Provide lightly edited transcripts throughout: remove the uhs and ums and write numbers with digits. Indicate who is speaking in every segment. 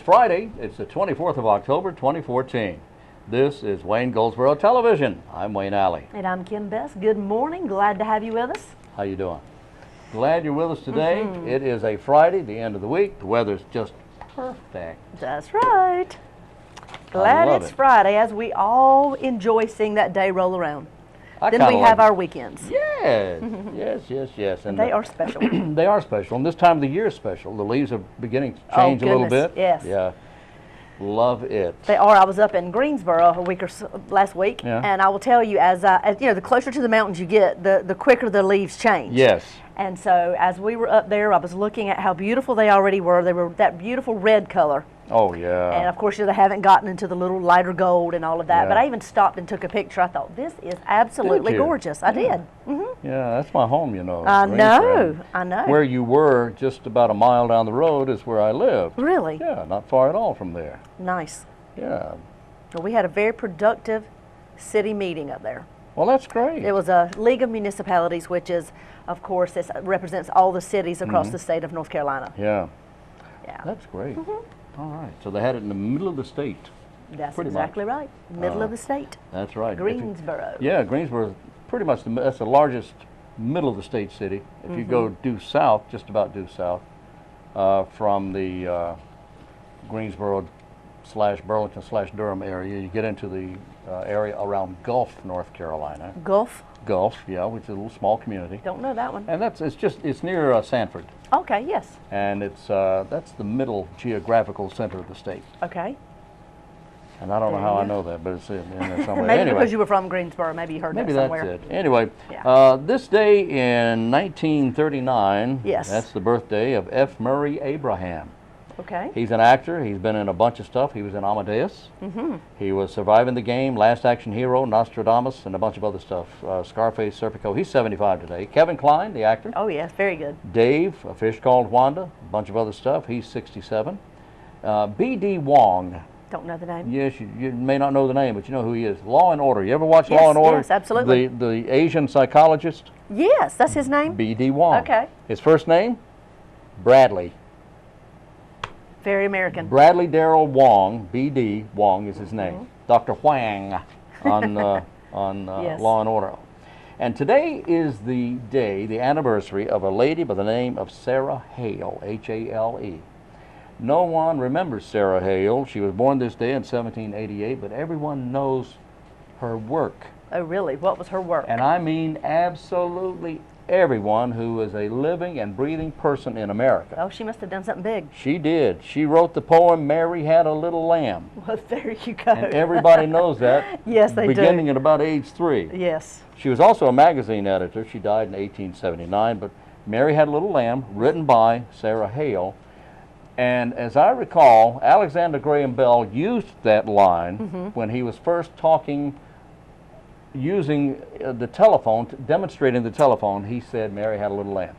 Speaker 1: Friday. It's the 24th of October, 2014. This is Wayne Goldsboro Television. I'm Wayne Alley.
Speaker 2: And I'm Kim Best. Good morning. Glad to have you with us.
Speaker 1: How you doing? Glad you're with us today. It is a Friday, the end of the week. The weather's just perfect.
Speaker 2: That's right. Glad it's Friday as we all enjoy seeing that day roll around. Then we have our weekends.
Speaker 1: Yes, yes.
Speaker 2: And they are special.
Speaker 1: They are special. And this time of the year is special. The leaves are beginning to change a little bit.
Speaker 2: Yes.
Speaker 1: Yeah. Love it.
Speaker 2: They are. I was up in Greensboro last week,
Speaker 1: yeah.
Speaker 2: And I will tell you, as you know, the closer to the mountains you get, the quicker the leaves change.
Speaker 1: Yes.
Speaker 2: And so as we were up there, I was looking at how beautiful they already were. They were that beautiful red color.
Speaker 1: Oh, yeah.
Speaker 2: And of course, you know, they haven't gotten into the little lighter gold and all of that.
Speaker 1: Yeah.
Speaker 2: But I even stopped and took a picture. I thought, this is absolutely gorgeous. I did.
Speaker 1: Yeah, that's my home, you know.
Speaker 2: I know.
Speaker 1: Where you were, just about a mile down the road, is where I live.
Speaker 2: Really?
Speaker 1: Yeah, not far at all from there.
Speaker 2: Nice.
Speaker 1: Yeah.
Speaker 2: Well, we had a very productive city meeting up there.
Speaker 1: Well, that's great.
Speaker 2: It was a League of Municipalities, which is, of course, this represents all the cities across the state of North Carolina.
Speaker 1: Yeah.
Speaker 2: Yeah.
Speaker 1: That's great. All right. So they had it in the middle of the state.
Speaker 2: That's
Speaker 1: pretty
Speaker 2: exactly
Speaker 1: much.
Speaker 2: right. Middle of the state.
Speaker 1: That's right.
Speaker 2: Greensboro.
Speaker 1: Yeah, Greensboro is pretty much that's the largest middle of the state city. If you go due south, just about due south, from the Greensboro / Burlington / Durham area, you get into the area around Gulf, North Carolina.
Speaker 2: Gulf?
Speaker 1: Gulf, yeah, which is a little small community.
Speaker 2: Don't know that one.
Speaker 1: And it's near Sanford.
Speaker 2: Okay, yes.
Speaker 1: And that's the middle geographical center of the state.
Speaker 2: Okay.
Speaker 1: And I don't know how I know that, but it's in there somewhere.
Speaker 2: Maybe
Speaker 1: anyway,
Speaker 2: because you were from Greensboro, maybe you heard that somewhere.
Speaker 1: Maybe that's it. Anyway,
Speaker 2: yeah.
Speaker 1: This day in 1939,
Speaker 2: yes.
Speaker 1: That's the birthday of F. Murray Abraham.
Speaker 2: Okay.
Speaker 1: He's an actor. He's been in a bunch of stuff. He was in Amadeus. He was Surviving the Game, Last Action Hero, Nostradamus, and a bunch of other stuff. Scarface, Serpico. He's 75 today. Kevin Kline, the actor.
Speaker 2: Oh, yes, very good.
Speaker 1: Dave, A Fish Called Wanda, a bunch of other stuff. He's 67. B.D. Wong.
Speaker 2: Don't know the name.
Speaker 1: Yes, you may not know the name, but you know who he is. Law and Order. You ever watch Law and Order?
Speaker 2: Yes, absolutely.
Speaker 1: The Asian psychologist?
Speaker 2: Yes, that's his name?
Speaker 1: B.D. Wong.
Speaker 2: Okay.
Speaker 1: His first name? Bradley.
Speaker 2: Very American.
Speaker 1: Bradley Darrell Wong, B.D. Wong is his name. Dr. Huang on
Speaker 2: yes.
Speaker 1: Law and Order. And today is the day, the anniversary of a lady by the name of Sarah Hale, H-A-L-E. No one remembers Sarah Hale. She was born this day in 1788, but everyone knows her work.
Speaker 2: Oh, really? What was her work?
Speaker 1: And I mean absolutely everyone who is a living and breathing person in America.
Speaker 2: Oh, she must have done something big.
Speaker 1: She did. She wrote the poem, Mary Had a Little Lamb.
Speaker 2: Well, there you go.
Speaker 1: And everybody knows that.
Speaker 2: Yes, they do.
Speaker 1: Beginning at about age 3.
Speaker 2: Yes.
Speaker 1: She was also a magazine editor. She died in 1879, but Mary Had a Little Lamb, written by Sarah Hale. And as I recall, Alexander Graham Bell used that line when he was first talking, using the telephone, demonstrating the telephone. He said, Mary had a little lamb.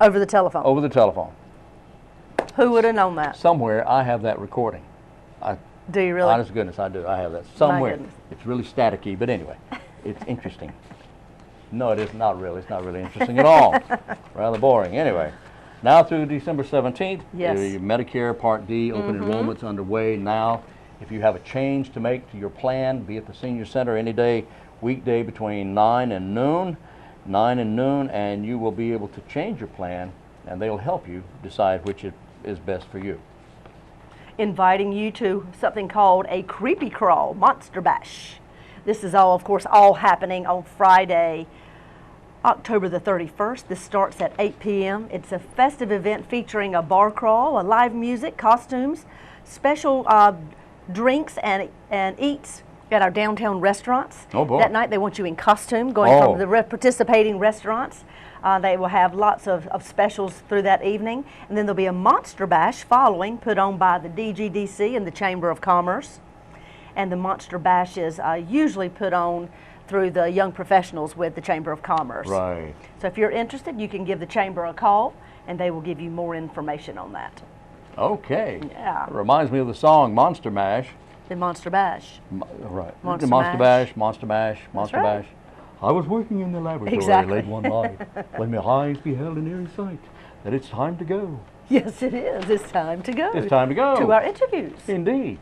Speaker 2: Over the telephone?
Speaker 1: Over the telephone.
Speaker 2: Who would have known that?
Speaker 1: Somewhere I have that recording.
Speaker 2: Do you really?
Speaker 1: Honest to goodness, I do. I have that somewhere.
Speaker 2: My goodness.
Speaker 1: It's really staticky, but anyway, it's interesting. No, it is not really. It's not really interesting at all. Rather boring. Anyway. Now through December 17th,
Speaker 2: yes.
Speaker 1: The Medicare Part D open enrollment's underway now. If you have a change to make to your plan, be at the Senior Center any day, weekday between 9 and noon, and you will be able to change your plan, and they'll help you decide which is best for you.
Speaker 2: Inviting you to something called a Creepy Crawl Monster Bash. This is all, of course, all happening on Friday, October the 31st. This starts at 8 p.m. It's a festive event featuring a bar crawl, a live music, costumes, special drinks and eats at our downtown restaurants.
Speaker 1: Oh boy.
Speaker 2: That night they want you in costume, going from the participating restaurants. They will have lots of specials through that evening. And then there'll be a Monster Bash following, put on by the DGDC and the Chamber of Commerce. And the Monster Bash is usually put on through the young professionals with the Chamber of Commerce.
Speaker 1: Right.
Speaker 2: So if you're interested, you can give the Chamber a call, and they will give you more information on that.
Speaker 1: Okay.
Speaker 2: Yeah.
Speaker 1: It reminds me of the song Monster Mash.
Speaker 2: The Monster Bash.
Speaker 1: Right.
Speaker 2: Monster
Speaker 1: Monster
Speaker 2: Mash.
Speaker 1: Bash, Monster Mash, Monster
Speaker 2: right.
Speaker 1: Bash. I was working in the laboratory
Speaker 2: Exactly.
Speaker 1: late one night when my eyes beheld an eerie sight that it's time to go.
Speaker 2: Yes, it is. It's time to go.
Speaker 1: It's time to go.
Speaker 2: To our interviews.
Speaker 1: Indeed.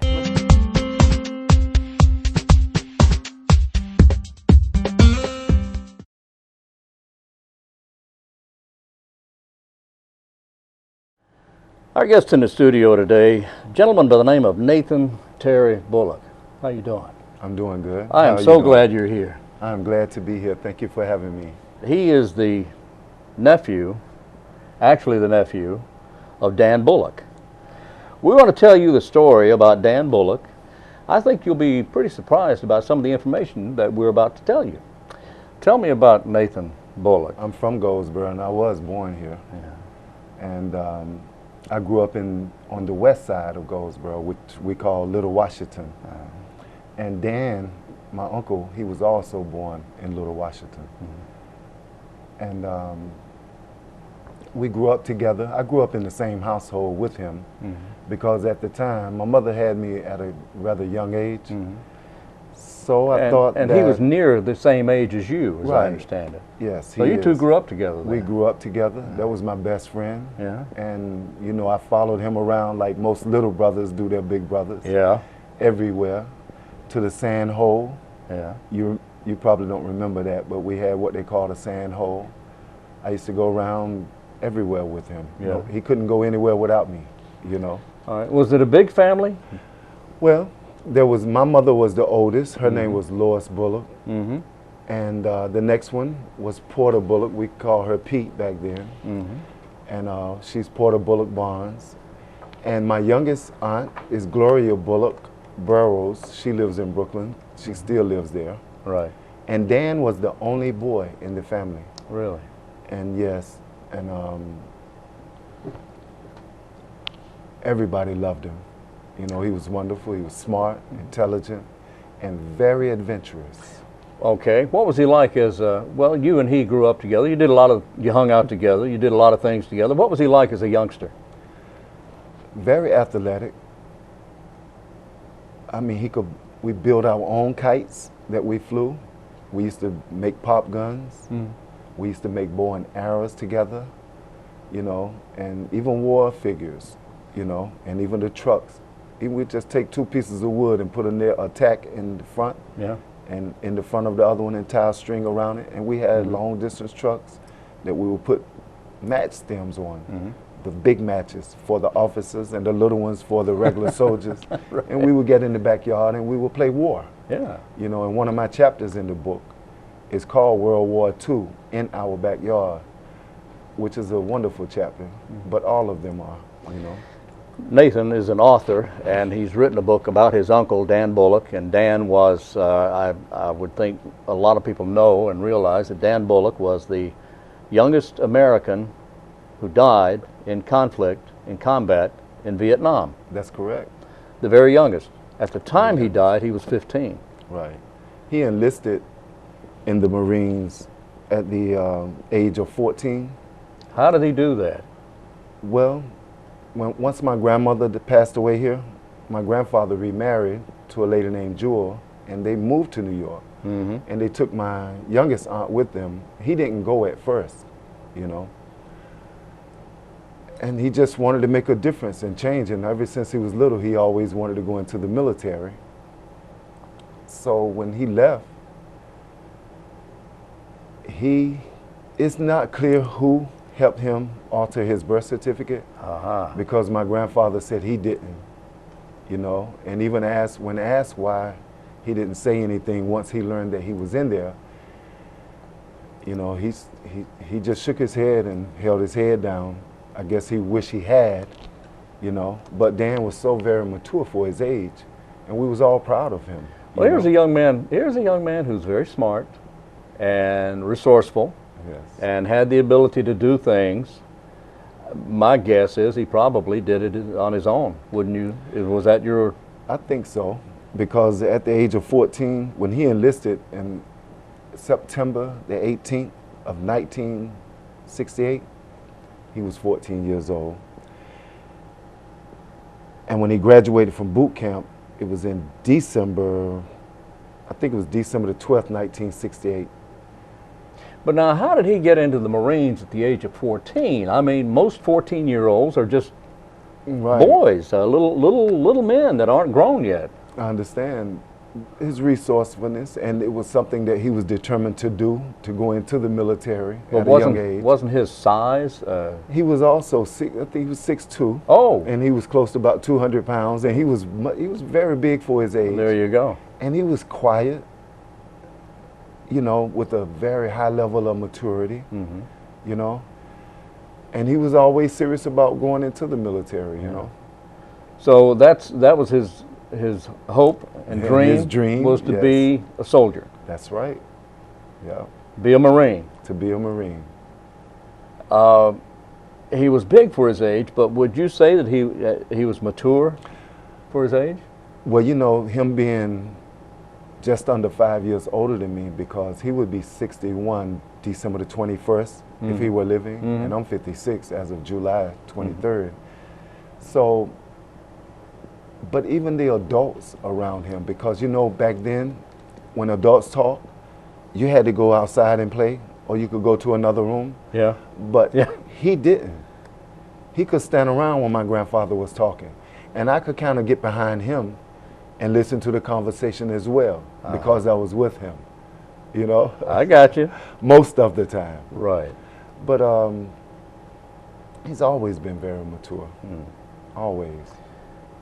Speaker 1: Our guest in the studio today, a gentleman by the name of Nathan Terry Bullock. How you doing?
Speaker 3: I'm doing good.
Speaker 1: I am so glad you're here.
Speaker 3: I'm glad to be here. Thank you for having me.
Speaker 1: He is the nephew, actually the nephew, of Dan Bullock. We want to tell you the story about Dan Bullock. I think you'll be pretty surprised about some of the information that we're about to tell you. Tell me about Nathan Bullock.
Speaker 3: I'm from Goldsboro, and I was born here.
Speaker 1: Yeah.
Speaker 3: And I grew up on the west side of Goldsboro, which we call Little Washington. And Dan, my uncle, he was also born in Little Washington. Mm-hmm. And we grew up together. I grew up in the same household with him, mm-hmm. because at the time, my mother had me at a rather young age. Mm-hmm. So I thought
Speaker 1: and
Speaker 3: that
Speaker 1: he was near the same age as you, as
Speaker 3: right.
Speaker 1: I understand it.
Speaker 3: Yes.
Speaker 1: So you two grew up together then.
Speaker 3: We grew up together. That was my best friend.
Speaker 1: Yeah.
Speaker 3: And, you know, I followed him around like most little brothers do their big brothers.
Speaker 1: Yeah.
Speaker 3: Everywhere. To the sand hole.
Speaker 1: Yeah.
Speaker 3: You probably don't remember that, but we had what they called a sand hole. I used to go around everywhere with him.
Speaker 1: Yeah.
Speaker 3: You know, he couldn't go anywhere without me, you know.
Speaker 1: All right. Was it a big family?
Speaker 3: Well, my mother was the oldest. Her name was Lois Bullock.
Speaker 1: Mm-hmm.
Speaker 3: And the next one was Porter Bullock. We called her Pete back then. Mm-hmm. And she's Porter Bullock Barnes. And my youngest aunt is Gloria Bullock Burroughs. She lives in Brooklyn. She still lives there.
Speaker 1: Right.
Speaker 3: And Dan was the only boy in the family.
Speaker 1: Really?
Speaker 3: And yes, and everybody loved him. You know, he was wonderful. He was smart, intelligent, and very adventurous.
Speaker 1: Okay. What was he like as, well, you and he grew up together. You hung out together. You did a lot of things together. What was he like as a youngster?
Speaker 3: Very athletic. I mean, we built our own kites that we flew. We used to make pop guns. Mm. We used to make bow and arrows together, you know, and even war figures, you know, and even the trucks. We'd just take two pieces of wood and put a tack in the front, yeah, and in the front of the other one and tie a string around it. And we had long distance trucks that we would put match stems on, the big matches for the officers and the little ones for the regular soldiers. Right. And we would get in the backyard and we would play war. Yeah. You know, and one of my chapters in the book is called World War II in Our Backyard, which is a wonderful chapter, but all of them are, you know.
Speaker 1: Nathan is an author, and he's written a book about his uncle, Dan Bullock, and Dan was, I would think a lot of people know and realize that Dan Bullock was the youngest American who died in conflict, in combat, in Viet Nam.
Speaker 3: That's correct.
Speaker 1: The very youngest. At the time he died, he was 15.
Speaker 3: Right. He enlisted in the Marines at the age of 14.
Speaker 1: How did he do that?
Speaker 3: Well, once my grandmother passed away here, my grandfather remarried to a lady named Jewel, and they moved to New York. Mm-hmm. And they took my youngest aunt with them. He didn't go at first, you know. And he just wanted to make a difference and change. And ever since he was little, he always wanted to go into the military. So when he left, it's not clear who helped him alter his birth certificate, because my grandfather said he didn't, you know, and even when asked why he didn't say anything once he learned that he was in there, you know, he just shook his head and held his head down. I guess he wished he had, you know, but Dan was so very mature for his age, and we was all proud of him.
Speaker 1: Well, here's a young man who's very smart and resourceful. Yes. And had the ability to do things. My guess is he probably did it on his own, wouldn't you? Was that your...
Speaker 3: I think so, because at the age of 14, when he enlisted in September the 18th of 1968, he was 14 years old. And when he graduated from boot camp, it was in December, I think it was December the 12th, 1968.
Speaker 1: But now, how did he get into the Marines at the age of 14? I mean, most 14-year-olds are just
Speaker 3: Right.
Speaker 1: boys, little men that aren't grown yet.
Speaker 3: I understand his resourcefulness, and it was something that he was determined to do, to go into the military
Speaker 1: But
Speaker 3: at a young age.
Speaker 1: wasn't his size?
Speaker 3: He was also, I think he was 6'2".
Speaker 1: Oh,
Speaker 3: And he was close to about 200 pounds, and he was very big for his age.
Speaker 1: there you go.
Speaker 3: And he was quiet, you know, with a very high level of maturity, you know. And he was always serious about going into the military, you know.
Speaker 1: So that was his hope and
Speaker 3: And
Speaker 1: dream.
Speaker 3: his dream,
Speaker 1: was to
Speaker 3: yes.
Speaker 1: be a soldier,
Speaker 3: That's right. Yeah,
Speaker 1: be a Marine.
Speaker 3: to be a Marine.
Speaker 1: He was big for his age, but would you say that he was mature for his age?
Speaker 3: Well, you know, him being just under 5 years older than me, because he would be 61 December the 21st if he were living, and I'm 56 as of July 23rd. So, but even the adults around him, because you know, back then, when adults talk, you had to go outside and play, or you could go to another room.
Speaker 1: Yeah.
Speaker 3: But
Speaker 1: Yeah.
Speaker 3: he didn't. He could stand around when my grandfather was talking, and I could kind of get behind him and listen to the conversation as well, because I was with him, you know,
Speaker 1: I got you.
Speaker 3: most of the time.
Speaker 1: Right.
Speaker 3: But he's always been very mature, always.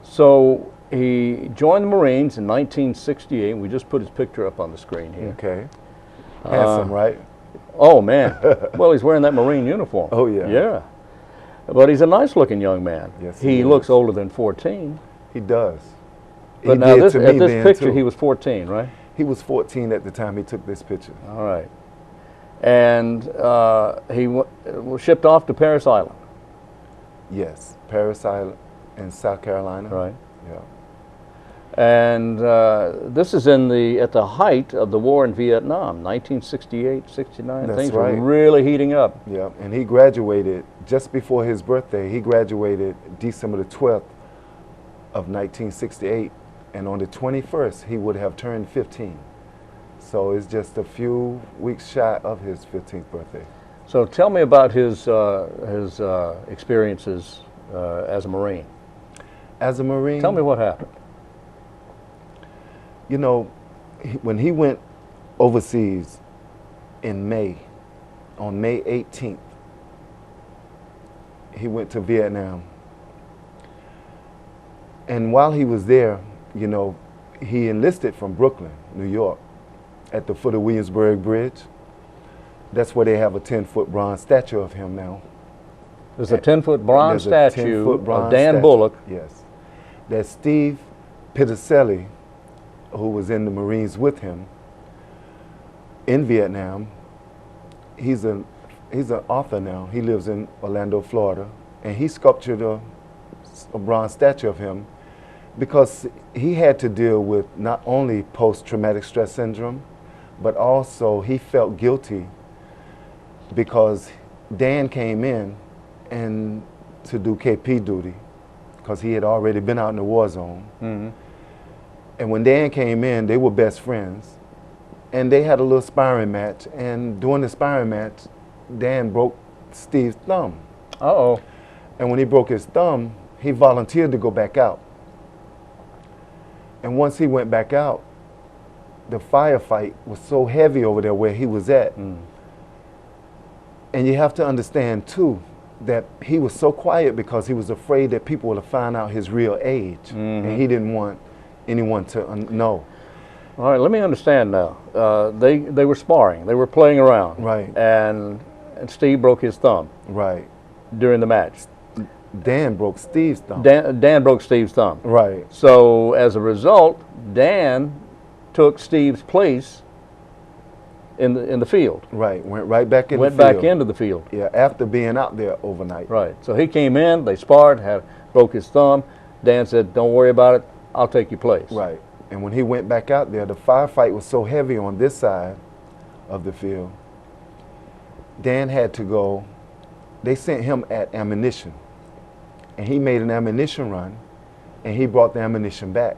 Speaker 1: So he joined the Marines in 1968. We just put his picture up on the screen here.
Speaker 3: Okay. Handsome, right?
Speaker 1: Oh, man. Well, he's wearing that Marine uniform.
Speaker 3: Oh, yeah.
Speaker 1: Yeah. But he's a nice-looking young man.
Speaker 3: Yes,
Speaker 1: he
Speaker 3: he
Speaker 1: looks
Speaker 3: is.
Speaker 1: older than 14.
Speaker 3: He does.
Speaker 1: But
Speaker 3: He
Speaker 1: now
Speaker 3: did
Speaker 1: this,
Speaker 3: to
Speaker 1: at
Speaker 3: me
Speaker 1: this
Speaker 3: then,
Speaker 1: picture,
Speaker 3: too.
Speaker 1: he was 14, right?
Speaker 3: He was 14 at the time he took this picture.
Speaker 1: All right. And he was shipped off to Parris Island.
Speaker 3: Yes, Parris Island in South Carolina.
Speaker 1: Right.
Speaker 3: Yeah.
Speaker 1: And this is at the height of the war in Viet Nam, 1968, 69.
Speaker 3: That's
Speaker 1: Things
Speaker 3: right.
Speaker 1: were really heating up.
Speaker 3: Yeah, and he graduated just before his birthday. He graduated December the 12th of 1968, and on the 21st, he would have turned 15. So it's just a few weeks shy of his 15th birthday.
Speaker 1: So tell me about his experiences as a Marine.
Speaker 3: As a Marine,
Speaker 1: Tell me what happened.
Speaker 3: you know, when he went overseas in May, on May 18th, he went to Viet Nam. And while he was there, you know, he enlisted from Brooklyn, New York, at the foot of Williamsburg Bridge. That's where they have a 10-foot bronze statue of him now.
Speaker 1: There's a 10-foot bronze
Speaker 3: There's a
Speaker 1: statue
Speaker 3: 10-foot
Speaker 1: of
Speaker 3: bronze
Speaker 1: Dan
Speaker 3: statue.
Speaker 1: Bullock.
Speaker 3: Yes. That Steve Piticelli, who was in the Marines with him in Vietnam, he's an author now. He lives in Orlando, Florida, and he sculptured a bronze statue of him because he had to deal with not only post-traumatic stress syndrome, but also he felt guilty because Dan came in and to do KP duty because he had already been out in the war zone. And when Dan came in, they were best friends, and they had a little sparring match. And during the sparring match, Dan broke Steve's thumb.
Speaker 1: Uh-oh.
Speaker 3: And when he broke his thumb, he volunteered to go back out. And once he went back out, the firefight was so heavy over there where he was at. And you have to understand too, that he was so quiet because he was afraid that people would find out his real age. And he didn't want anyone to know.
Speaker 1: All right, let me understand now. They were sparring. They were playing around.
Speaker 3: Right.
Speaker 1: And Steve broke his thumb
Speaker 3: Right.
Speaker 1: during the match.
Speaker 3: Dan broke Steve's thumb.
Speaker 1: Dan broke Steve's thumb.
Speaker 3: Right.
Speaker 1: So as a result, Dan took Steve's place in the field.
Speaker 3: Right. Went right back in
Speaker 1: Went
Speaker 3: the field.
Speaker 1: back into the field.
Speaker 3: Yeah, after being out there overnight.
Speaker 1: Right. So he came in, they sparred, broke his thumb. Dan said, "Don't worry about it. I'll take your place."
Speaker 3: Right. And when he went back out there, the firefight was so heavy on this side of the field, Dan had to go. They sent him at ammunition. And he made an ammunition run, and he brought the ammunition back.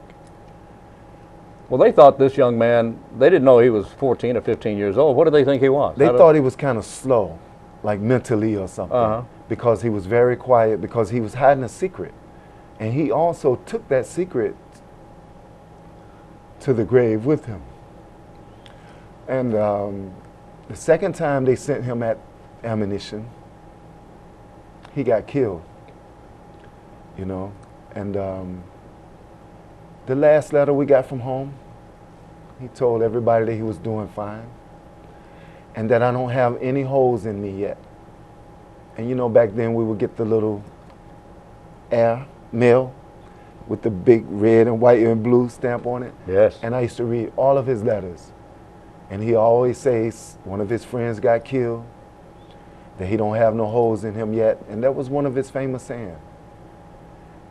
Speaker 1: Well, they thought this young man, they didn't know he was 14 or 15 years old. What did they think he was?
Speaker 3: They thought he was kind of slow, like mentally or something,
Speaker 1: Uh-huh.
Speaker 3: because he was very quiet, because he was hiding a secret. And he also took that secret to the grave with him. And the second time they sent him at ammunition, he got killed, you know. And the last letter we got from home, he told everybody that he was doing fine and that I don't have any holes in me yet. And you know, back then we would get the little air mail with the big red and white and blue stamp on it.
Speaker 1: Yes.
Speaker 3: And I used to read all of his letters. And he always says one of his friends got killed, that he don't have no holes in him yet. And that was one of his famous sayings.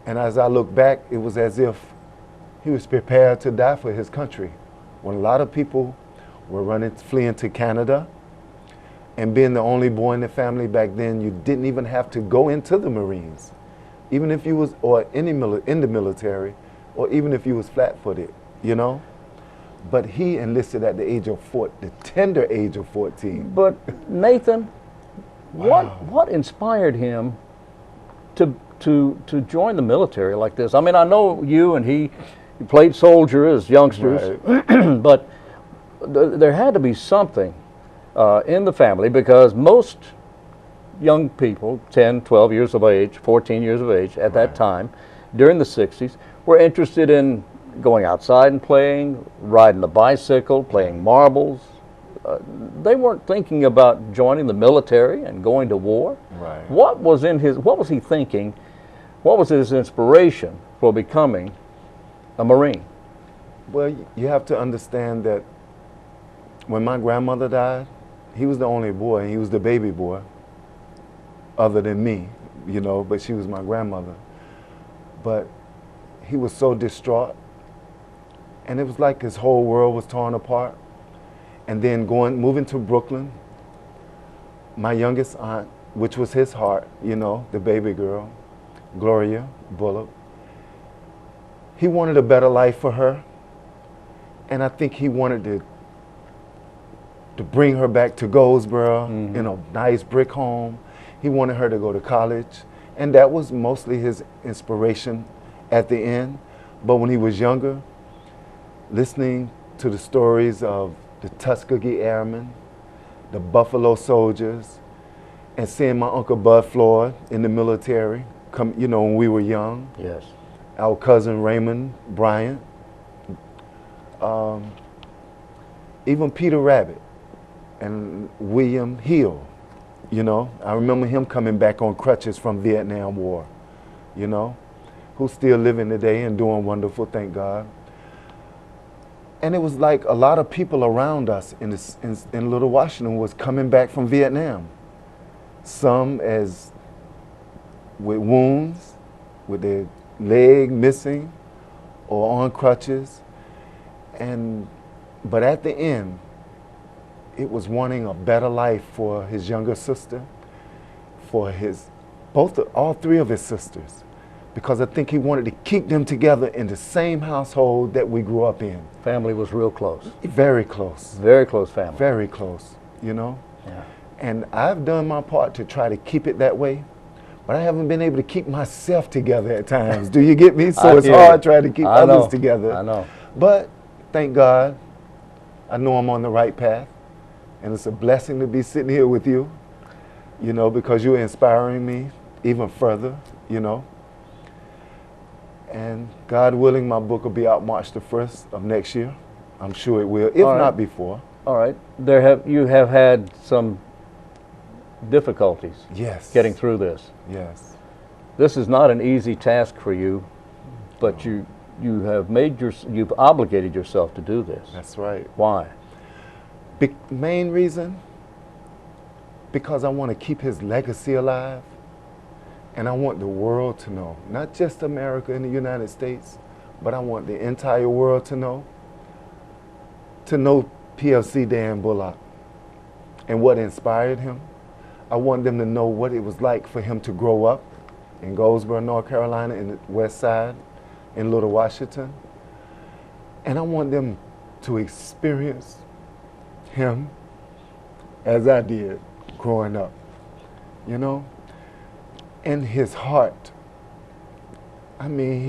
Speaker 3: And as I look back, it was as if he was prepared to die for his country. When a lot of people were fleeing to Canada, and being the only boy in the family back then, you didn't even have to go into the Marines. Even if you was, or in the military, or even if you was flat-footed, you know? But he enlisted at the age of the tender age of 14.
Speaker 1: But Nathan,
Speaker 3: Wow.
Speaker 1: what inspired him to join the military like this? I mean, I know you and he played soldier as youngsters,
Speaker 3: Right.
Speaker 1: but there had to be something in the family, because most young people, 10, 12 years of age, 14 years of age at that
Speaker 3: Right.
Speaker 1: time, during the 60s, were interested in going outside and playing, riding a bicycle, playing marbles. They weren't thinking about joining the military and going to war.
Speaker 3: Right.
Speaker 1: What was he thinking? What was his inspiration for becoming a Marine?
Speaker 3: Well, you have to understand that when my grandmother died, he was the only boy, and he was the baby boy, other than me, you know, but she was my grandmother. But he was so distraught, and it was like his whole world was torn apart. And then moving to Brooklyn, my youngest aunt, which was his heart, you know, the baby girl, Gloria Bullock, he wanted a better life for her. And I think he wanted to bring her back to Goldsboro in a nice brick home. He wanted her to go to college. And that was mostly his inspiration at the end. But when he was younger, listening to the stories of the Tuskegee Airmen, the Buffalo Soldiers, and seeing my Uncle Bud Floyd in the military, you know, when we were young,
Speaker 1: Yes.
Speaker 3: our cousin Raymond Bryant, even Peter Rabbit and William Hill, you know. I remember him coming back on crutches from Viet Nam War, you know, who's still living today and doing wonderful, thank God. And it was like a lot of people around us in Little Washington was coming back from Vietnam. Some as with wounds, with their leg missing or on crutches. But at the end, it was wanting a better life for his younger sister, for all three of his sisters, because I think he wanted to keep them together in the same household that we grew up in.
Speaker 1: Family was real close.
Speaker 3: Very close.
Speaker 1: Very close family.
Speaker 3: Very close, you know?
Speaker 1: Yeah.
Speaker 3: And I've done my part to try to keep it that way, but I haven't been able to keep myself together at times. Do you get me? So it's hard trying to keep others together.
Speaker 1: I know.
Speaker 3: But thank God, I know I'm on the right path. And it's a blessing to be sitting here with you, you know, because you're inspiring me even further, you know. And God willing, my book will be out March the 1st of next year. I'm sure it will, if not before.
Speaker 1: All right. You have had some difficulties
Speaker 3: Yes.
Speaker 1: getting through this.
Speaker 3: Yes.
Speaker 1: This is not an easy task for you, but you've obligated yourself to do this.
Speaker 3: That's right.
Speaker 1: Why?
Speaker 3: Main reason, because I want to keep his legacy alive, and I want the world to know, not just America and the United States, but I want the entire world to know PFC Dan Bullock and what inspired him. I want them to know what it was like for him to grow up in Goldsboro, North Carolina, in the West Side, in Little Washington, And I want them to experience him as I did growing up, you know? And his heart. I mean,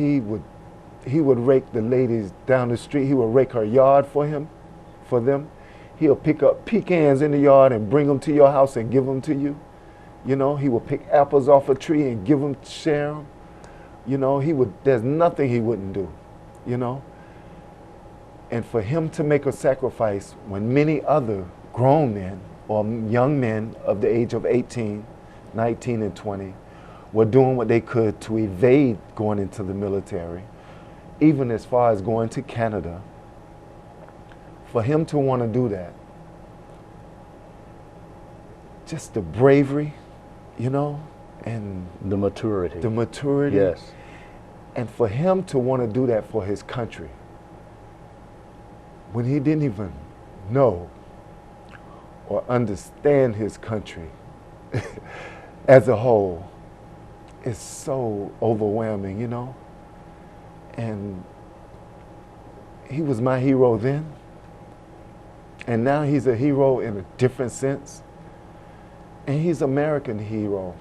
Speaker 3: he would rake the ladies down the street. He would rake her yard for them. He'll pick up pecans in the yard and bring them to your house and give them to you. You know, he would pick apples off a tree and give them, share them. You know, there's nothing he wouldn't do, you know? And for him to make a sacrifice when many other grown men or young men of the age of 18, 19, and 20 were doing what they could to evade going into the military, even as far as going to Canada, for him to want to do that, just the bravery, you know, and
Speaker 1: The maturity.
Speaker 3: the maturity.
Speaker 1: Yes.
Speaker 3: And for him to want to do that for his country, when he didn't even know or understand his country as a whole, is so overwhelming, you know? And he was my hero then, and now he's a hero in a different sense. And he's American hero,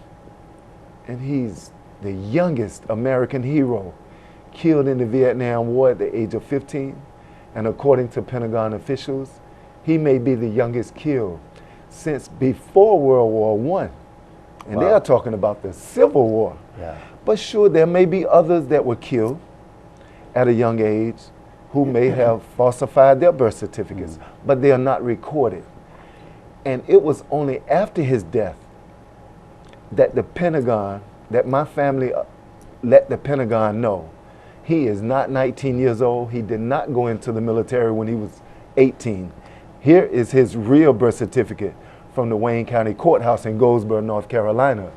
Speaker 3: and he's the youngest American hero killed in the Viet Nam War at the age of 15. And according to Pentagon officials, he may be the youngest killed since before World War I. And they
Speaker 1: Wow.
Speaker 3: are talking about the Civil War.
Speaker 1: Yeah.
Speaker 3: But sure, there may be others that were killed at a young age who may have falsified their birth certificates, but they are not recorded. And it was only after his death that the Pentagon, that my family let the Pentagon know he is not 19 years old. He did not go into the military when he was 18. Here is his real birth certificate from the Wayne County Courthouse in Goldsboro, North Carolina.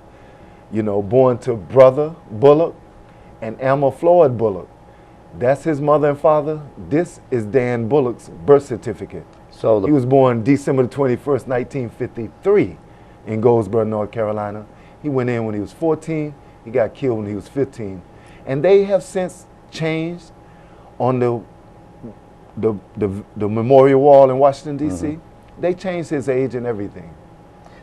Speaker 3: You know, born to Brother Bullock and Alma Floyd Bullock. That's his mother and father. This is Dan Bullock's birth certificate.
Speaker 1: So
Speaker 3: He was born December the 21st, 1953 in Goldsboro, North Carolina. He went in when he was 14. He got killed when he was 15. And they have since changed on the memorial wall in Washington, D.C. They changed his age and everything.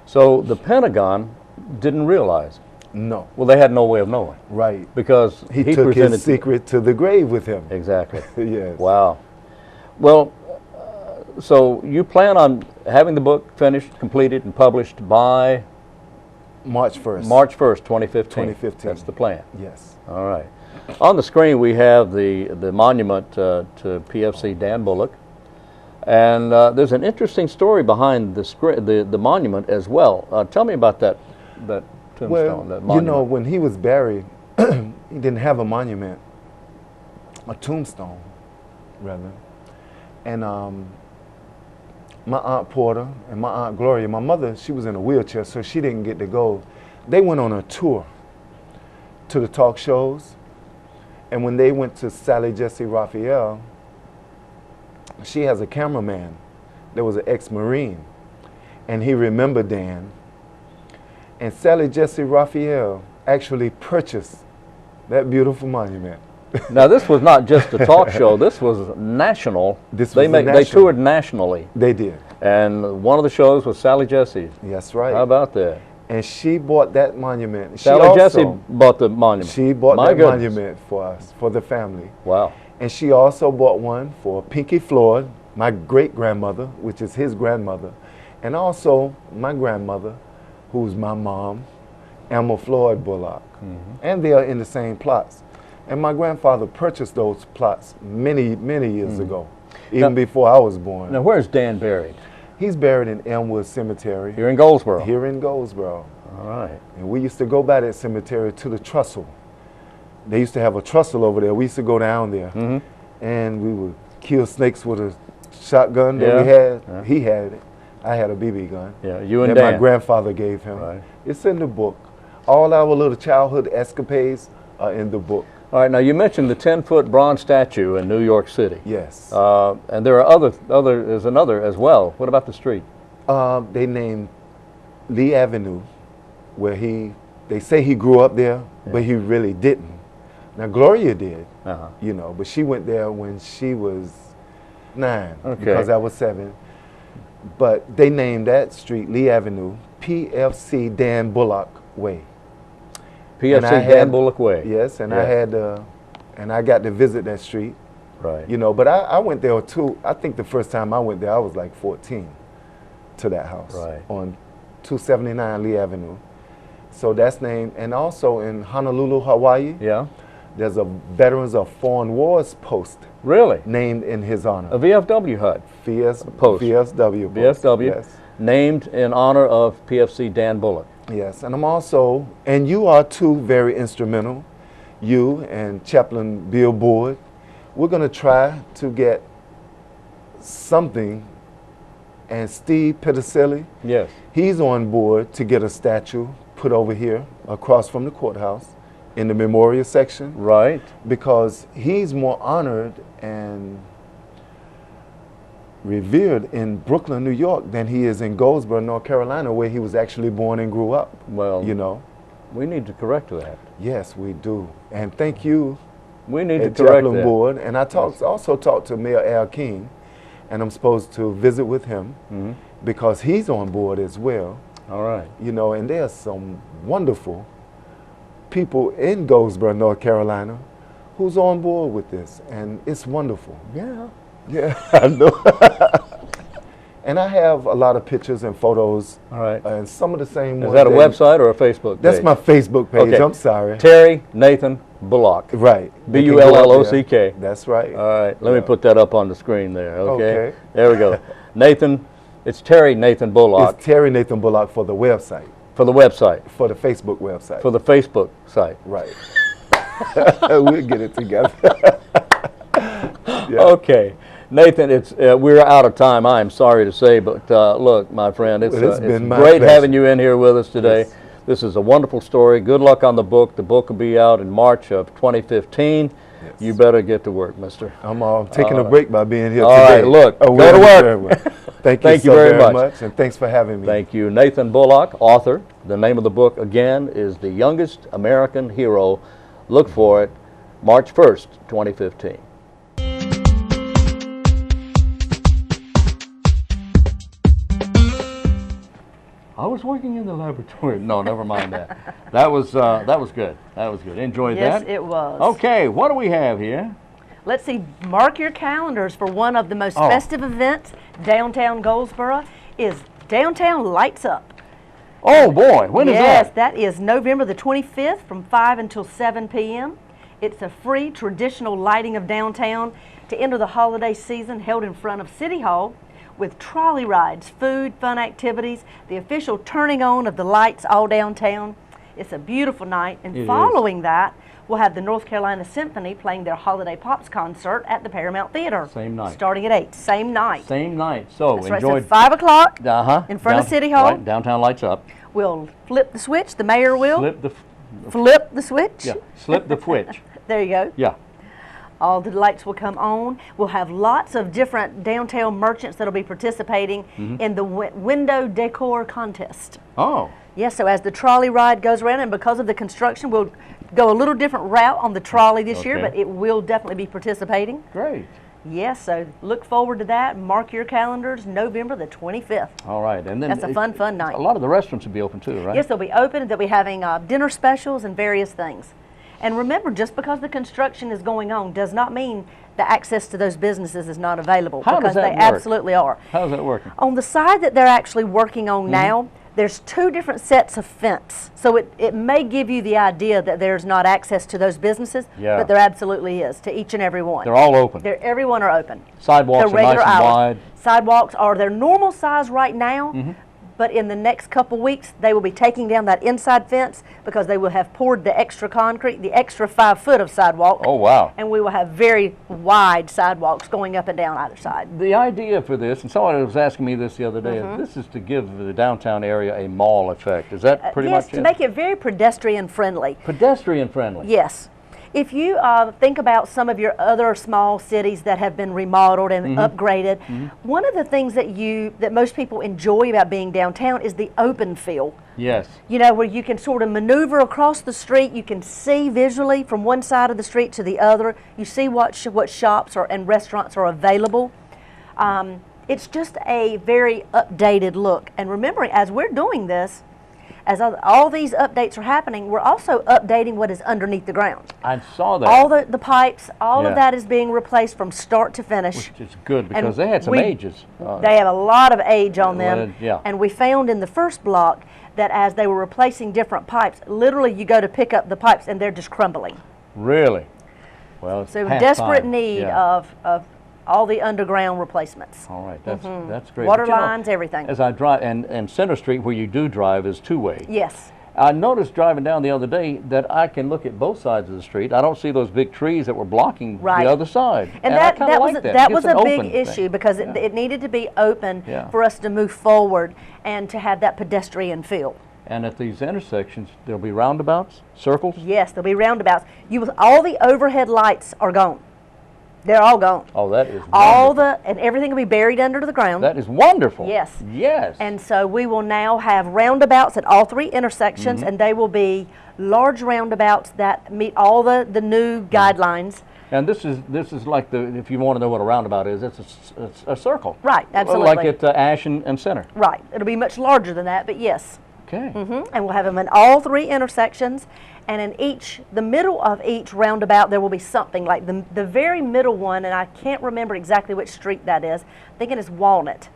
Speaker 1: So the Pentagon didn't realize.
Speaker 3: No,
Speaker 1: Well, they had no way of knowing
Speaker 3: right.
Speaker 1: because
Speaker 3: He
Speaker 1: he
Speaker 3: took
Speaker 1: presented
Speaker 3: his secret to the grave with him.
Speaker 1: Exactly.
Speaker 3: Yes.
Speaker 1: Wow. Well, so you plan on having the book finished, completed, and published by
Speaker 3: March 1st.
Speaker 1: March 1st, 2015.
Speaker 3: 2015.
Speaker 1: That's the plan.
Speaker 3: Yes.
Speaker 1: All right. On the screen, we have the monument to PFC Dan Bullock. And there's an interesting story behind the monument as well. Tell me about that tombstone,
Speaker 3: Well,
Speaker 1: that
Speaker 3: you
Speaker 1: monument.
Speaker 3: know, when he was buried, he didn't have a monument, a tombstone, rather. And my Aunt Porter and my Aunt Gloria, my mother, she was in a wheelchair, so she didn't get to go. They went on a tour to the talk shows. And when they went to Sally Jesse Raphael, she has a cameraman that was an ex-Marine. And he remembered Dan. And Sally Jesse Raphael actually purchased that beautiful monument.
Speaker 1: Now, this was not just a talk show. This was national.
Speaker 3: This
Speaker 1: They
Speaker 3: was a
Speaker 1: They
Speaker 3: national.
Speaker 1: toured nationally.
Speaker 3: They did.
Speaker 1: And one of the shows was Sally Jesse.
Speaker 3: That's right.
Speaker 1: How about that?
Speaker 3: And she bought that monument. She
Speaker 1: Sally Jesse
Speaker 3: also-
Speaker 1: bought the monument.
Speaker 3: She bought
Speaker 1: My
Speaker 3: that
Speaker 1: goodness.
Speaker 3: monument for us, for the family.
Speaker 1: Wow.
Speaker 3: And she also bought one for Pinky Floyd, my great-grandmother, which is his grandmother, and also my grandmother, who's my mom, Alma Floyd Bullock. And they are in the same plots. And my grandfather purchased those plots many, many years ago, even before I was born.
Speaker 1: Now, where's Dan buried?
Speaker 3: He's buried in Elmwood Cemetery
Speaker 1: Here in Goldsboro.
Speaker 3: here in Goldsboro.
Speaker 1: All right.
Speaker 3: And we used to go by that cemetery to the trestle. They used to have a trestle over there. We used to go down there, and we would kill snakes with a shotgun that we
Speaker 1: Yeah.
Speaker 3: had.
Speaker 1: Yeah.
Speaker 3: He had it. I had a BB gun
Speaker 1: Yeah, you and
Speaker 3: that
Speaker 1: Dan.
Speaker 3: my grandfather gave him.
Speaker 1: Right.
Speaker 3: It's in the book. All our little childhood escapades are in the book.
Speaker 1: All right, now you mentioned the 10-foot bronze statue in New York City.
Speaker 3: Yes.
Speaker 1: And there are there's another as well. What about the street?
Speaker 3: They named Lee Avenue, where they say he grew up there, but he really didn't. Now Gloria did,
Speaker 1: Uh-huh.
Speaker 3: you know, but she went there when she was 9
Speaker 1: Okay.
Speaker 3: because I was 7. But they named that street, Lee Avenue, PFC Dan Bullock Way.
Speaker 1: PFC
Speaker 3: And I
Speaker 1: Dan
Speaker 3: had-
Speaker 1: Bullock Way.
Speaker 3: Yes, and
Speaker 1: Yeah.
Speaker 3: I had, and I got to visit that street,
Speaker 1: Right.
Speaker 3: you know. But I went there too. I think the first time I went there, I was like 14 to that house
Speaker 1: Right.
Speaker 3: on 279 Lee Avenue. So that's named, and also in Honolulu, Hawaii,
Speaker 1: Yeah.
Speaker 3: there's a Veterans of Foreign Wars post
Speaker 1: Really?
Speaker 3: named in his honor.
Speaker 1: A VFW hut. Post.
Speaker 3: VSW post.
Speaker 1: VFW.
Speaker 3: Yes.
Speaker 1: Named in honor of PFC Dan Bullock.
Speaker 3: Yes, and I'm also, and you are too very instrumental, you and Chaplain Bill Board. We're going to try to get something, and Steve Petersilli,
Speaker 1: Yes.
Speaker 3: he's on board to get a statue put over here across from the courthouse in the memorial section,
Speaker 1: Right.
Speaker 3: because he's more honored and revered in Brooklyn, New York than he is in Goldsboro, North Carolina, where he was actually born and grew up.
Speaker 1: Well,
Speaker 3: You know?
Speaker 1: we need to correct that.
Speaker 3: Yes, we do. And thank you
Speaker 1: We need
Speaker 3: at
Speaker 1: to correct
Speaker 3: Chaplain
Speaker 1: that.
Speaker 3: Board. And I also talked to Mayor Al King, and I'm supposed to visit with him
Speaker 1: Mhm.
Speaker 3: because he's on board as well.
Speaker 1: All right.
Speaker 3: You know, and there's some wonderful people in Goldsboro, North Carolina, who's on board with this, and it's wonderful.
Speaker 1: Yeah.
Speaker 3: Yeah, I know. And I have a lot of pictures and photos,
Speaker 1: All right.
Speaker 3: and some of the same
Speaker 1: Is
Speaker 3: ones.
Speaker 1: that a website or a Facebook page?
Speaker 3: That's my Facebook page.
Speaker 1: Okay.
Speaker 3: I'm sorry.
Speaker 1: Terry Nathan Bullock.
Speaker 3: Right. They can go up
Speaker 1: Bullock.
Speaker 3: there. That's right.
Speaker 1: All right. Let me
Speaker 3: Yeah.
Speaker 1: put that up on the screen there. Okay.
Speaker 3: Okay.
Speaker 1: There we go. Nathan. It's Terry Nathan Bullock
Speaker 3: It's Terry Nathan Bullock for the website,
Speaker 1: for the website,
Speaker 3: for the Facebook website.
Speaker 1: for the Facebook site.
Speaker 3: Right. We'll get it together. Yeah.
Speaker 1: Okay. Nathan, it's we're out of time. I am sorry to say, but look, my friend, it's
Speaker 3: Well, it's been my
Speaker 1: great
Speaker 3: pleasure.
Speaker 1: having you in here with us today.
Speaker 3: Yes.
Speaker 1: This is a wonderful story. Good luck on the book. The book will be out in March of 2015.
Speaker 3: Yes.
Speaker 1: You better get to work, mister.
Speaker 3: I'm taking a break by being here
Speaker 1: All
Speaker 3: today.
Speaker 1: right, look,
Speaker 3: Oh,
Speaker 1: go
Speaker 3: well
Speaker 1: to work.
Speaker 3: deserved one. Thank you
Speaker 1: Thank you
Speaker 3: so
Speaker 1: very
Speaker 3: very
Speaker 1: much.
Speaker 3: much, and thanks for having me.
Speaker 1: Thank you. Nathan Bullock, author. The name of the book, again, is The Youngest American Hero. Look for it, March 1st, 2015. I was working in the laboratory. No, never mind that. That was good. That was good. Enjoyed
Speaker 2: Yes,
Speaker 1: that.
Speaker 2: it was.
Speaker 1: Okay, what do we have here?
Speaker 2: Let's see, mark your calendars for one of the most
Speaker 1: Oh.
Speaker 2: festive events downtown Goldsboro is Downtown Lights Up.
Speaker 1: Oh boy, when is
Speaker 2: Yes,
Speaker 1: that?
Speaker 2: that is November the 25th from 5 until 7 p.m. It's a free traditional lighting of downtown to enter the holiday season, held in front of City Hall with trolley rides, food, fun activities, the official turning on of the lights all downtown. It's a beautiful night, and
Speaker 1: It is.
Speaker 2: following that, we'll have the North Carolina Symphony playing their Holiday Pops concert at the Paramount Theater.
Speaker 1: Same night.
Speaker 2: Starting at 8, same night.
Speaker 1: Same night. So
Speaker 2: That's right, so
Speaker 1: enjoyed.
Speaker 2: 5 o'clock,
Speaker 1: Uh-huh.
Speaker 2: in front of City Hall.
Speaker 1: Right, downtown lights up.
Speaker 2: we'll flip the switch, the mayor will.
Speaker 1: Flip the
Speaker 2: Flip the switch.
Speaker 1: yeah. Slip the switch.
Speaker 2: There you go.
Speaker 1: Yeah.
Speaker 2: All the lights will come on. We'll have lots of different downtown merchants that'll be participating in the window decor contest.
Speaker 1: Oh.
Speaker 2: Yes, so as the trolley ride goes around, and because of the construction, we'll go a little different route on the trolley this year,
Speaker 1: Okay.
Speaker 2: but it will definitely be participating.
Speaker 1: Great.
Speaker 2: Yes, so look forward to that. Mark your calendars, November the 25th.
Speaker 1: All right, and then
Speaker 2: That's a fun night.
Speaker 1: A lot of the restaurants will be open too, right?
Speaker 2: Yes, they'll be open. They'll be having dinner specials and various things. And remember, just because the construction is going on does not mean the access to those businesses is not available.
Speaker 1: How does
Speaker 2: because
Speaker 1: that
Speaker 2: they
Speaker 1: work?
Speaker 2: absolutely are.
Speaker 1: How's that working?
Speaker 2: On the side that they're actually working on
Speaker 1: Mm-hmm.
Speaker 2: now, there's 2 different sets of fence. So it may give you the idea that there's not access to those businesses,
Speaker 1: Yeah.
Speaker 2: but there absolutely is to each and every one.
Speaker 1: They're all open.
Speaker 2: Every one are open.
Speaker 1: Sidewalks
Speaker 2: The
Speaker 1: are nice
Speaker 2: regular
Speaker 1: and
Speaker 2: hours.
Speaker 1: wide.
Speaker 2: Sidewalks are their normal size right now,
Speaker 1: Mm-hmm.
Speaker 2: but in the next couple weeks, they will be taking down that inside fence because they will have poured the extra concrete, the extra 5 foot of sidewalk.
Speaker 1: Oh, wow.
Speaker 2: And we will have very wide sidewalks going up and down either side.
Speaker 1: The idea for this, and someone was asking me this the other day, this is to give the downtown area a mall effect. Is that pretty
Speaker 2: yes,
Speaker 1: much
Speaker 2: to
Speaker 1: it?
Speaker 2: make it very pedestrian friendly.
Speaker 1: Pedestrian friendly.
Speaker 2: Yes. If you think about some of your other small cities that have been remodeled and upgraded, one of the things that most people enjoy about being downtown is the open feel.
Speaker 1: Yes.
Speaker 2: You know, where you can sort of maneuver across the street. You can see visually from one side of the street to the other. You see what shops and restaurants are available. It's just a very updated look. And remembering, as we're doing this, as all these updates are happening, we're also updating what is underneath the ground.
Speaker 1: I saw that.
Speaker 2: All the pipes, all
Speaker 1: Yeah.
Speaker 2: of that is being replaced from start to finish.
Speaker 1: Which is good because
Speaker 2: And
Speaker 1: they had some ages.
Speaker 2: They have a lot of age on them.
Speaker 1: Yeah.
Speaker 2: And we found in the first block that as they were replacing different pipes, literally you go to pick up the pipes and they're just crumbling.
Speaker 1: Really? Well, it's
Speaker 2: So
Speaker 1: past
Speaker 2: desperate
Speaker 1: time.
Speaker 2: need
Speaker 1: Yeah.
Speaker 2: of all the underground replacements.
Speaker 1: All right, that's great.
Speaker 2: Water
Speaker 1: But, you know,
Speaker 2: lines, everything.
Speaker 1: As I drive, and Center Street where you do drive is two-way.
Speaker 2: Yes.
Speaker 1: I noticed driving down the other day that I can look at both sides of the street. I don't see those big trees that were blocking
Speaker 2: Right.
Speaker 1: the other side.
Speaker 2: And
Speaker 1: I
Speaker 2: that
Speaker 1: kinda
Speaker 2: was
Speaker 1: like
Speaker 2: that
Speaker 1: It
Speaker 2: was
Speaker 1: gets
Speaker 2: a
Speaker 1: an
Speaker 2: big
Speaker 1: open
Speaker 2: issue
Speaker 1: thing.
Speaker 2: because
Speaker 1: Yeah.
Speaker 2: it needed to be open
Speaker 1: Yeah.
Speaker 2: for us to move forward and to have that pedestrian feel.
Speaker 1: And at these intersections, there'll be roundabouts, circles.
Speaker 2: Yes, there'll be roundabouts. All the overhead lights are gone. They're all gone.
Speaker 1: Oh, that is
Speaker 2: All
Speaker 1: wonderful.
Speaker 2: and everything will be buried under the ground.
Speaker 1: That is wonderful.
Speaker 2: Yes.
Speaker 1: Yes.
Speaker 2: And so we will now have roundabouts at all three intersections, and they will be large roundabouts that meet all the new guidelines.
Speaker 1: And this is like if you want to know what a roundabout is, it's a circle.
Speaker 2: Right, absolutely.
Speaker 1: Like at Ash and Center.
Speaker 2: Right. It'll be much larger than that, but yes.
Speaker 1: Okay.
Speaker 2: And we'll have them in all three intersections, and in the middle of each roundabout, there will be something like the very middle one, and I can't remember exactly which street that is. I think it is Walnut.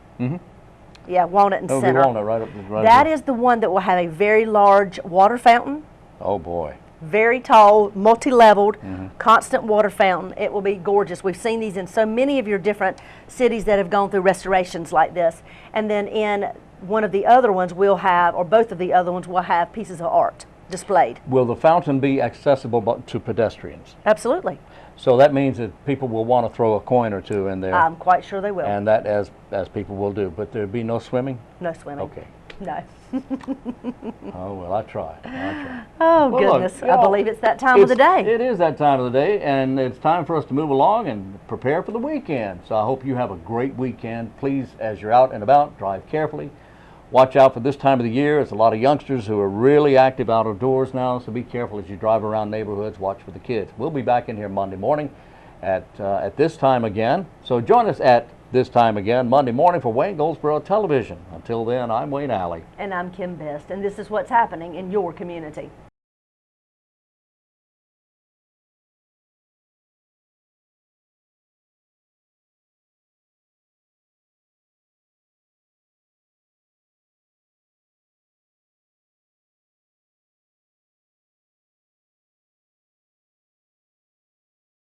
Speaker 2: Yeah, Walnut and
Speaker 1: It'll be
Speaker 2: Center.
Speaker 1: Walnut right
Speaker 2: That
Speaker 1: there.
Speaker 2: is the one that will have a very large water fountain,
Speaker 1: Oh boy.
Speaker 2: very tall, multi-leveled, constant water fountain. It will be gorgeous. We've seen these in so many of your different cities that have gone through restorations like this. And then in one of the other ones we'll have, or both of the other ones will have pieces of art displayed.
Speaker 1: Will the fountain be accessible to pedestrians?
Speaker 2: Absolutely.
Speaker 1: So that means that people will want to throw a coin or two in there,
Speaker 2: I'm quite sure they will.
Speaker 1: and that as people will do. But there'll be no swimming?
Speaker 2: No swimming.
Speaker 1: Okay.
Speaker 2: No.
Speaker 1: Oh, well, I try.
Speaker 2: Oh,
Speaker 1: Well, look,
Speaker 2: goodness.
Speaker 1: you
Speaker 2: I
Speaker 1: know,
Speaker 2: believe it's that time of the day.
Speaker 1: It is that time of the day, and it's time for us to move along and prepare for the weekend. So I hope you have a great weekend. Please, as you're out and about, drive carefully. Watch out for this time of the year. There's a lot of youngsters who are really active out of doors now, so be careful as you drive around neighborhoods. Watch for the kids. We'll be back in here Monday morning at this time again. So join us at this time again Monday morning for Wayne Goldsboro Television. Until then, I'm Wayne Alley.
Speaker 2: And I'm Kim Best, and this is what's happening in your community.